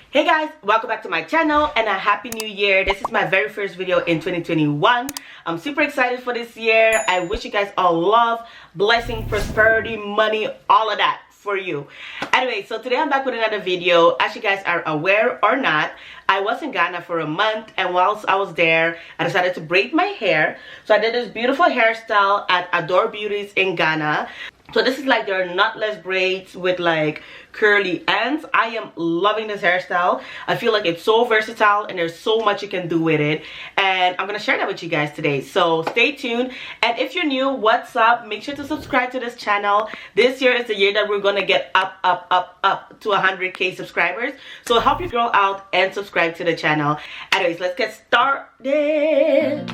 Hey guys, welcome back to my channel and a happy new year. This is my very first video in 2021. I'm super excited for this year. I wish you guys all love, blessing, prosperity, money, all of that for you. Anyway, so today I'm back with another video. As you guys are aware or not, I was in Ghana for a month, and whilst I was there, I decided to braid my hair. So I did this beautiful hairstyle at Adore Beauties in Ghana. So this is like their knotless braids with like curly ends. I am loving this hairstyle. I feel like it's so versatile and there's so much you can do with it. And I'm going to share that with you guys today. So stay tuned. And if you're new, what's up? Make sure to subscribe to this channel. This year is the year that we're going to get up to 100k subscribers. So help your girl out and subscribe to the channel. Anyways, let's get started.